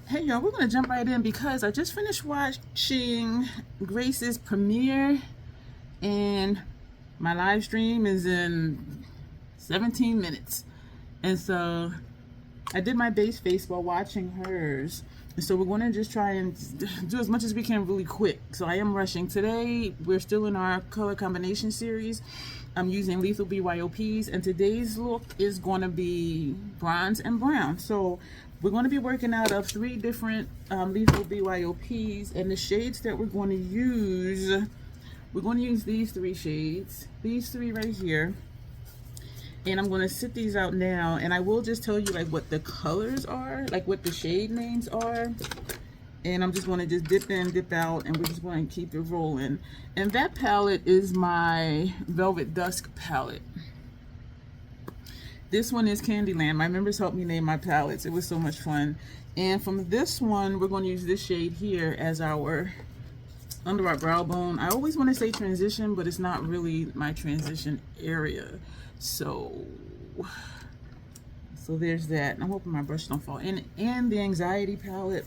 Hey y'all, we're gonna jump right in because I just finished watching Grace's premiere and my live stream is in 17 minutes. And so I did my base face while watching hers. And so we're gonna just try and do as much as we can really quick. So I am rushing. Today, we're still in our color combination series. I'm using lethal BYOPs, and today's look is gonna be bronze and brown. So we're going to be working out of 3 different lethal BYOPs, and the shades that we're going to use these 3 shades, these 3 right here, and I'm going to sit these out now, and I will just tell you like what the colors are, like what the shade names are, and I'm just going to just dip in, dip out, and we're just going to keep it rolling. And that palette is my Velvet Dusk palette. This one is Candyland. My members helped me name my palettes. It was so much fun. And from this one, we're going to use this shade here as our under our brow bone. I always want to say transition, but it's not really my transition area. So there's that. And I'm hoping my brush don't fall. And the Anxiety palette,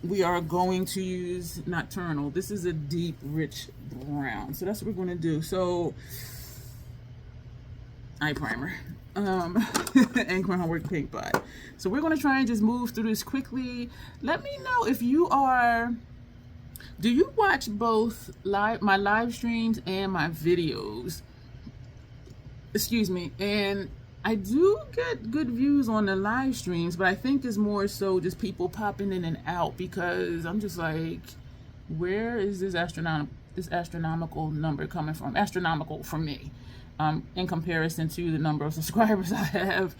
we are going to use Nocturnal. This is a deep, rich brown. So that's what we're going to do. So eye primer. And Groundwork Paint Pot. So we're going to try and just move through this quickly. Let me know if you are, do you watch both my live streams and my videos? Excuse me. And I do get good views on the live streams, but I think it's more so just people popping in and out, because I'm just like, where is this astronomical number coming from? Astronomical for me. In comparison to the number of subscribers I have.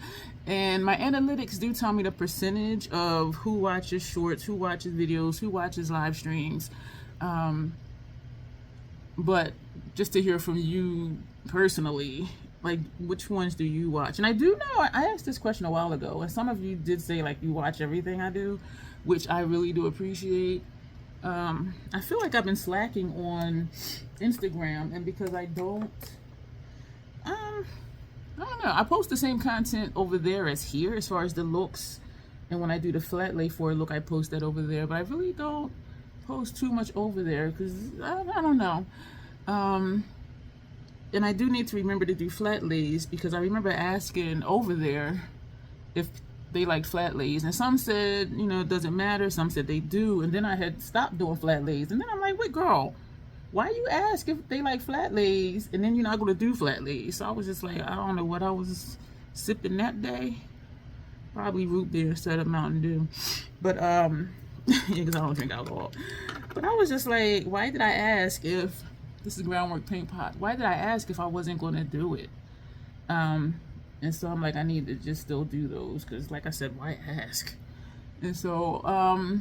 And my analytics do tell me the percentage of who watches shorts, who watches videos, who watches live streams. But just to hear from you personally, like which ones do you watch? And I do know, I asked this question a while ago, and some of you did say like you watch everything I do, which I really do appreciate. I feel like I've been slacking on Instagram, and because I don't know. I post the same content over there as here as far as the looks, and when I do the flat lay for a look, I post that over there, but I really don't post too much over there because I don't know. And I do need to remember to do flat lays, because I remember asking over there if they like flat lays, and some said, you know, it doesn't matter, some said they do, and then I had stopped doing flat lays, and then I'm like, wait girl, why you ask if they like flat lays and then you're not going to do flat lays? So I was just like, I don't know what I was sipping that day. Probably root beer instead of Mountain Dew. But, yeah, because I don't drink alcohol. But I was just like, why did I ask if, this is Groundwork Paint Pot, why did I ask if I wasn't going to do it? And so I'm like, I need to just still do those, because like I said, why ask? And so,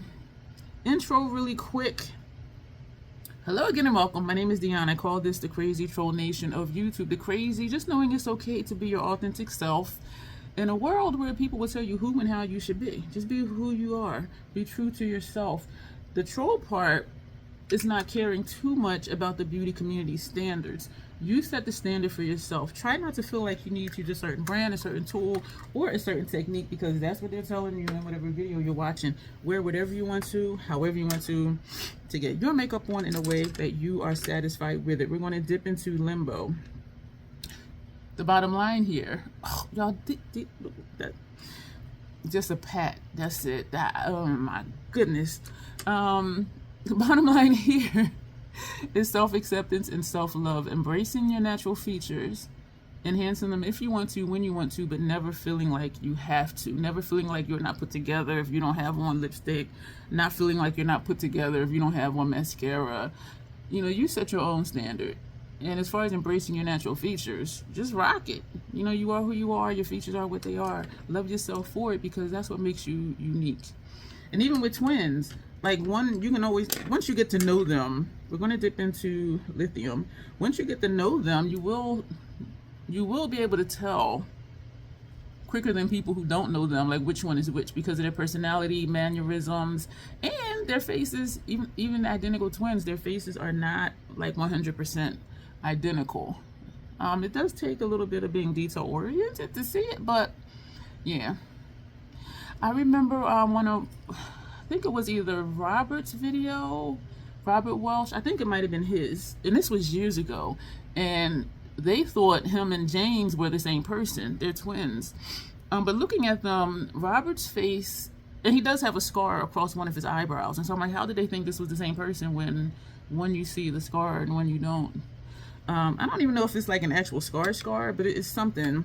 intro really quick. Hello again and welcome. My name is Dion. I call this the crazy troll nation of YouTube. The crazy, just knowing it's okay to be your authentic self in a world where people will tell you who and how you should be. Just be who you are. Be true to yourself. The troll part is not caring too much about the beauty community standards. You set the standard for yourself. Try not to feel like you need to use a certain brand, a certain tool, or a certain technique, because that's what they're telling you in whatever video you're watching. Wear whatever you want to, however you want to get your makeup on in a way that you are satisfied with it. We're going to dip into Limbo. The bottom line here, oh, y'all, that just a pat. That's it. Oh my goodness. The bottom line here is self-acceptance and self-love. Embracing your natural features, enhancing them if you want to, when you want to, but never feeling like you have to. Never feeling like you're not put together if you don't have on lipstick. Not feeling like you're not put together if you don't have on mascara. You know, you set your own standard. And as far as embracing your natural features, just rock it. You know, you are who you are. Your features are what they are. Love yourself for it, because that's what makes you unique. And even with twins, like you can always, once you get to know them, we're going to dip into Lithium. Once you get to know them, you will be able to tell quicker than people who don't know them, like which one is which, because of their personality, mannerisms, and their faces. Even identical twins, their faces are not like 100% identical. It does take a little bit of being detail oriented to see it, but yeah. I remember one of, I think it was either Robert's video, Robert Welsh. I think it might have been his, and this was years ago. And they thought him and James were the same person. They're twins. But looking at them, Robert's face, and he does have a scar across one of his eyebrows. And so I'm like, how did they think this was the same person when one you see the scar and one you don't? I don't even know if it's like an actual scar, but it is something.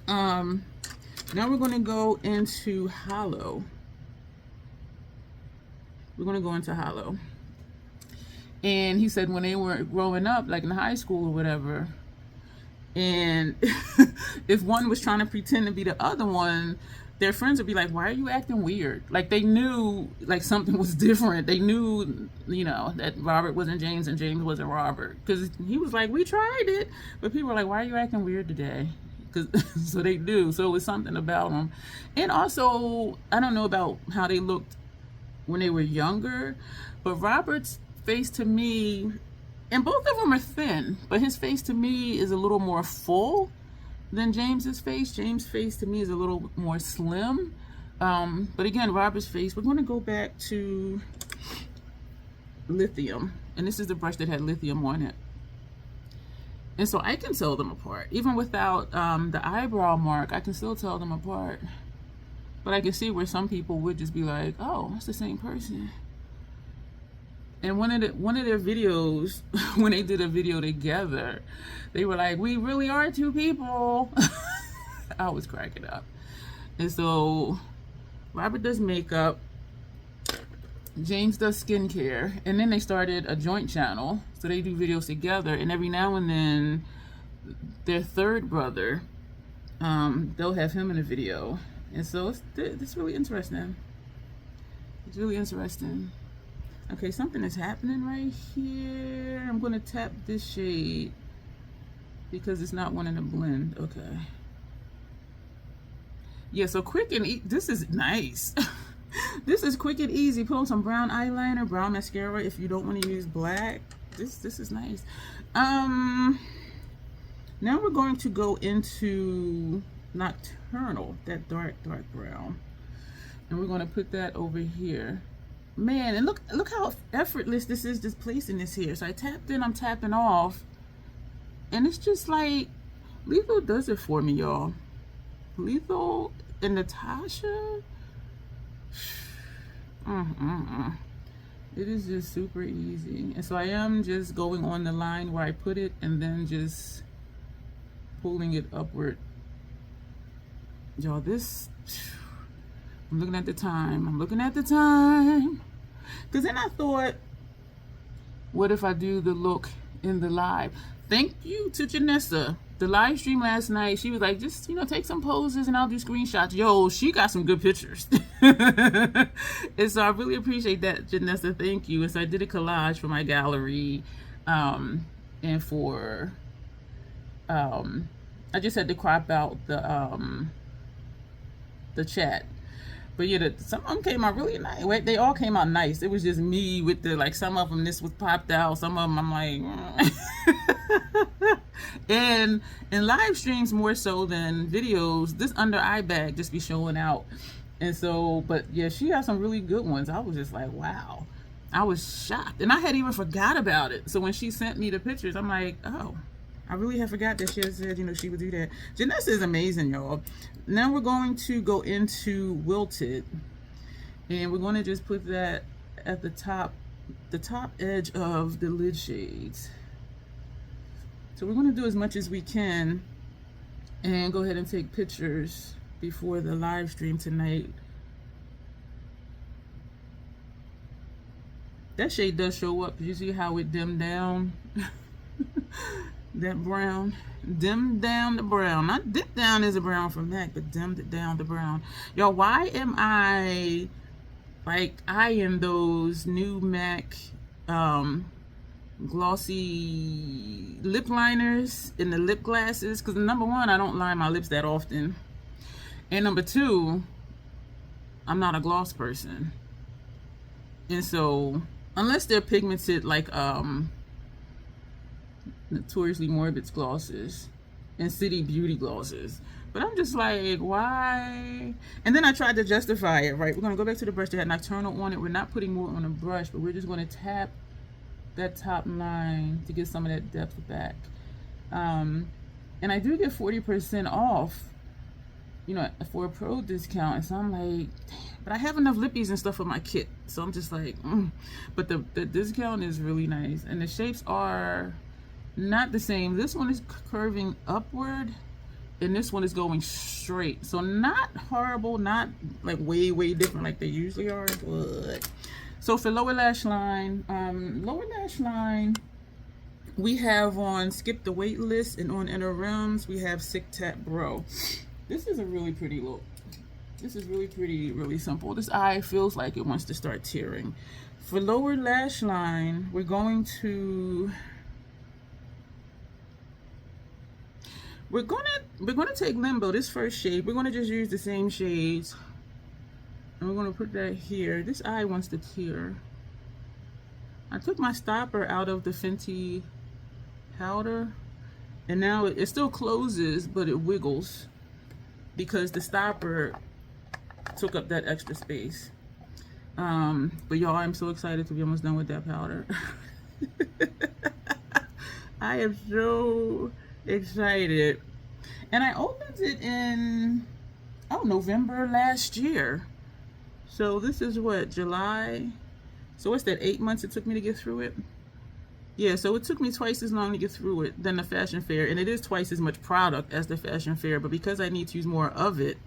Now we're going to go into Hollow. We're going to go into Hollow. And he said when they were growing up, like in high school or whatever, and if one was trying to pretend to be the other one, their friends would be like, why are you acting weird? Like they knew like something was different. They knew, you know, that Robert wasn't James and James wasn't Robert. Because he was like, we tried it. But people were like, why are you acting weird today? So they do. So it was something about them. And also, I don't know about how they looked when they were younger, but Robert's face to me, and both of them are thin, but his face to me is a little more full than James's face. James' face to me is a little more slim. But again, Robert's face, we're going to go back to Lithium. And this is the brush that had lithium on it. And so I can tell them apart. Even without the eyebrow mark, I can still tell them apart. But I can see where some people would just be like, oh, that's the same person. And one of their videos, when they did a video together, they were like, we really are two people. I was cracking up. And so Robert does makeup, James does skincare, and then they started a joint channel. So they do videos together, and every now and then their third brother, they'll have him in a video. And so it's really interesting. It's really interesting. Okay, something is happening right here. I'm going to tap this shade because it's not wanting to blend. Okay. Yeah, so quick and easy. This is nice. This is quick and easy. Put on some brown eyeliner, brown mascara if you don't want to use black. This is nice. Now we're going to go into Nocturnal, that dark brown. And we're going to put that over here. Man, and look how effortless this is, just placing this here. So I tapped in, I'm tapping off, and it's just like Lethal does it for me, y'all. Lethal and Natasha, it is just super easy. And so I am just going on the line where I put it and then just pulling it upward. Y'all, this, I'm looking at the time. Because then I thought, what if I do the look in the live? Thank you to Janessa. The live stream last night, she was like, just, you know, take some poses and I'll do screenshots. Yo, she got some good pictures. And so I really appreciate that, Janessa. Thank you. And so I did a collage for my gallery. And for, I just had to crop out the chat. But yeah, some of them came out really nice. Wait, they all came out nice. It was just me with the, like, some of them, this was popped out. Some of them, I'm like, And in live streams more so than videos, this under eye bag just be showing out. And so, but yeah, she got some really good ones. I was just like, wow. I was shocked. And I had even forgot about it. So when she sent me the pictures, I'm like, oh, I really had forgot that she had said, you know, she would do that. Janessa is amazing, y'all. Now we're going to go into Wilted. And we're going to just put that at the top edge of the lid shades. So we're going to do as much as we can and go ahead and take pictures before the live stream tonight. That shade does show up. You see how it dimmed down? That brown. Dimmed down the brown. Not dipped down as a brown from MAC, but dimmed it down the brown. Y'all, why am I like eyeing those new MAC glossy lip liners and the lip glasses? Because number one, I don't line my lips that often, and number two, I'm not a gloss person. And so unless they're pigmented like Notoriously Morbid's glosses, and City Beauty glosses. But I'm just like, why? And then I tried to justify it, right? We're going to go back to the brush that had Nocturnal on it. We're not putting more on a brush, but we're just going to tap that top line to get some of that depth back. And I do get 40% off, you know, for a pro discount. And so I'm like, damn, but I have enough lippies and stuff for my kit. So I'm just like, But the discount is really nice. And the shapes are not the same. This one is curving upward, and this one is going straight. So not horrible, not like way different like they usually are, but so for lower lash line, we have on Skip the Wait List, and on Inner Realms we have Sick Tap Bro. This is a really pretty look. This is really pretty, really simple. This eye feels like it wants to start tearing. For lower lash line, we're gonna take Limbo, this first shade. We're gonna just use the same shades, and we're gonna put that here. This eye wants to tear. I took my stopper out of the Fenty powder, and now it still closes, but it wiggles because the stopper took up that extra space. But y'all, I'm so excited to be almost done with that powder. I am so excited. And I opened it in November last year. So this is what, July? So what's that, 8 months it took me to get through it? Yeah, so it took me twice as long to get through it than the Fashion Fair, and it is twice as much product as the Fashion Fair, but because I need to use more of it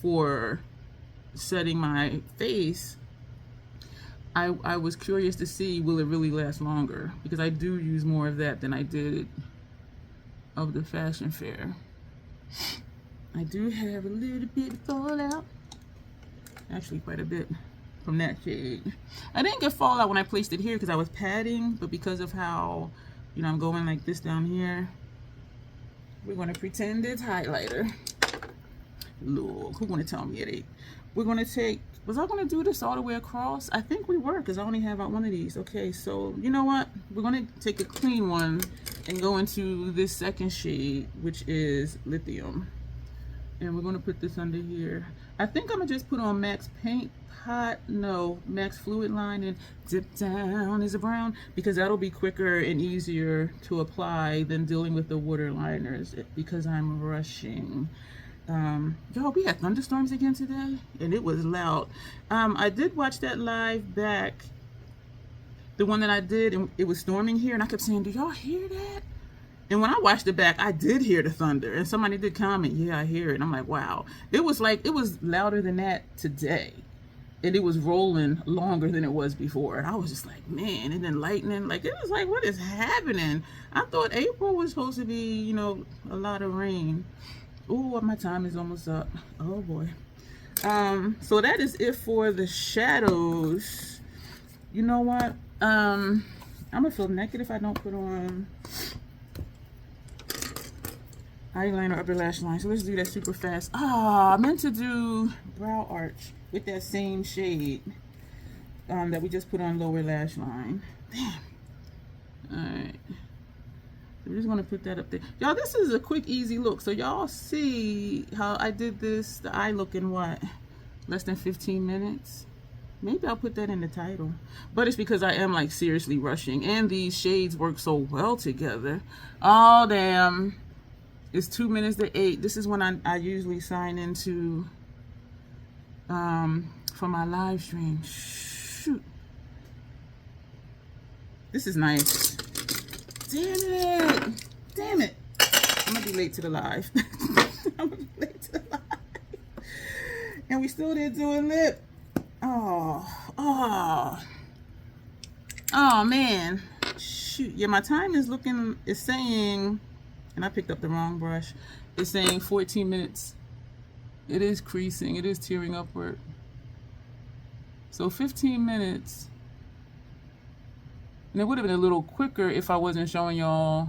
for setting my face, I was curious to see, will it really last longer? Because I do use more of that than I did of the Fashion Fair. I do have a little bit of fallout, actually quite a bit from that shade. I didn't get fallout when I placed it here because I was padding, but because of how, you know, I'm going like this down here, we're going to pretend it's highlighter. Look, who want to tell me it ain't? We're going to take, was I going to do this all the way across? I think we were, because I only have out one of these. Okay, so you know what? We're going to take a clean one and go into this second shade, which is Lithium. And we're going to put this under here. I think I'm going to just put on Max Paint Pot, no, Max Fluid Line, and Dip Down is a brown, because that'll be quicker and easier to apply than dealing with the waterliners, because I'm rushing. Y'all, we had thunderstorms again today, and it was loud. I did watch that live back, the one that I did, and it was storming here, and I kept saying, do y'all hear that? And when I watched it back, I did hear the thunder, and somebody did comment, yeah, I hear it. And I'm like, wow. It was louder than that today, and it was rolling longer than it was before. And I was just like, man, and then lightning, like, it was like, what is happening? I thought April was supposed to be, you know, a lot of rain. Ooh, my time is almost up. Oh boy. So that is it for the shadows. You know what? I'm gonna feel naked if I don't put on eyeliner, upper lash line. So let's do that super fast. I meant to do brow arch with that same shade that we just put on lower lash line. Damn. Alright. So we're just going to put that up there. Y'all, this is a quick, easy look. So y'all see how I did this, the eye look in what? Less than 15 minutes? Maybe I'll put that in the title. But it's because I am like seriously rushing. And these shades work so well together. Oh, damn. It's 2 minutes to 8. This is when I usually sign into for my live stream. Shoot. This is nice. Damn it. Damn it. I'm gonna be late to the live. I'm gonna be late to the live. And we still didn't do a lip. Oh man. Shoot. Yeah, my time is saying, and I picked up the wrong brush. It's saying 14 minutes. It is creasing. It is tearing upward. So 15 minutes. And it would have been a little quicker if I wasn't showing y'all,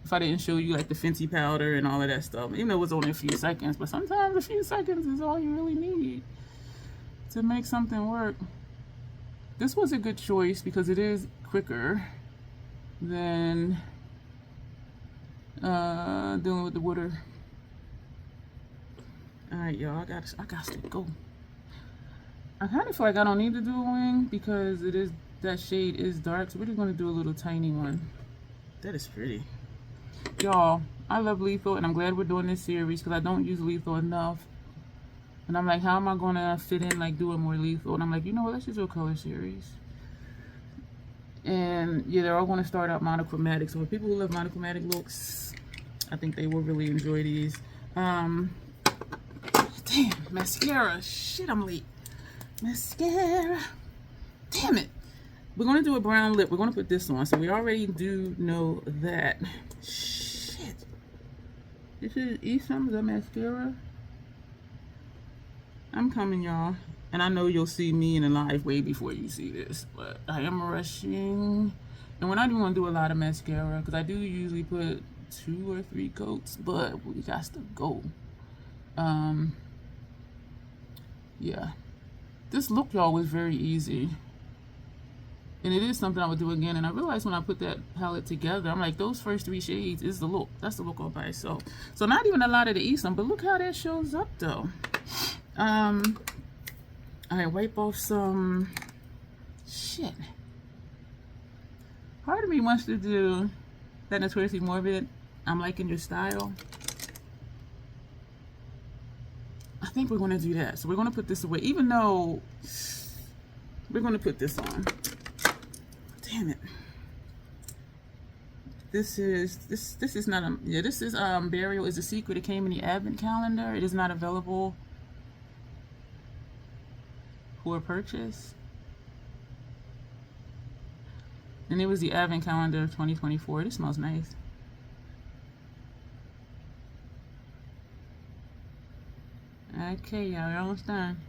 if I didn't show you like the Fenty powder and all of that stuff. Even though it was only a few seconds, but sometimes a few seconds is all you really need to make something work. This was a good choice because it is quicker than Dealing with the water. Alright, y'all, I got to go. I kind of feel like I don't need to do a wing because that shade is dark, so we're just going to do a little tiny one. That is pretty. Y'all, I love lethal, and I'm glad we're doing this series because I don't use lethal enough. And I'm like, how am I going to fit in like doing more lethal? And I'm like, you know what, let's just do a color series. And yeah, they're all going to start out monochromatic. So for people who love monochromatic looks, I think they will really enjoy these. Damn, mascara. Shit, I'm late. Mascara. Damn it. We're going to do a brown lip. We're going to put this on. So we already do know that. Shit. This is Eyeshadow, the mascara. I'm coming, y'all. And I know you'll see me in a live way before you see this. But I am rushing. And we're not even going to do a lot of mascara. Because I do usually put 2 or 3 coats. But we got to go. Yeah. This look, y'all, was very easy. And it is something I would do again. And I realized when I put that palette together, I'm like, those first 3 shades is the look. That's the look all by itself. So not even a lot of the Eyeshadow, but look how that shows up, though. I wipe off some shit. Part of me wants to do that Notoriously Morbid. I'm liking your style. I think we're going to do that. So we're going to put this away, even though we're going to put this on. Damn it. This is not a, yeah, this is Burial is a Secret. It came in the advent calendar. It is not available for purchase. And it was the advent calendar of 2024. This smells nice. Okay, y'all, we're almost done.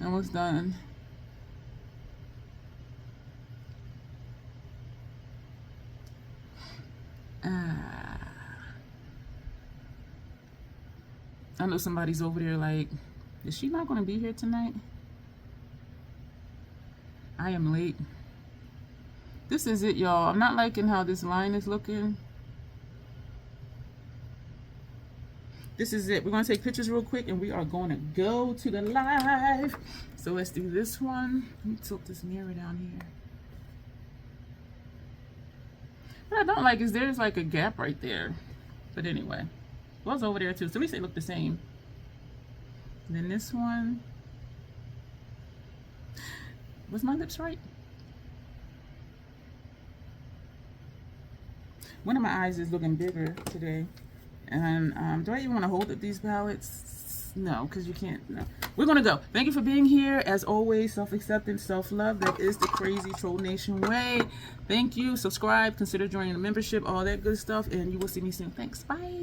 Almost done. I know somebody's over there like, is she not going to be here tonight? I am late. This is it, y'all. I'm not liking how this line is looking. This is it. We're going to take pictures real quick and we are going to go to the live. So let's do this one. Let me tilt this mirror down here. What I don't like is there's like a gap right there. But anyway, it was over there too. So at least they look the same. And then this one. Was my lips right? One of my eyes is looking bigger today. And do I even want to hold up these palettes? No, because you can't. No. We're going to go. Thank you for being here. As always, self-acceptance, self-love. That is the crazy Troll Nation way. Thank you. Subscribe. Consider joining the membership. All that good stuff. And you will see me soon. Thanks. Bye.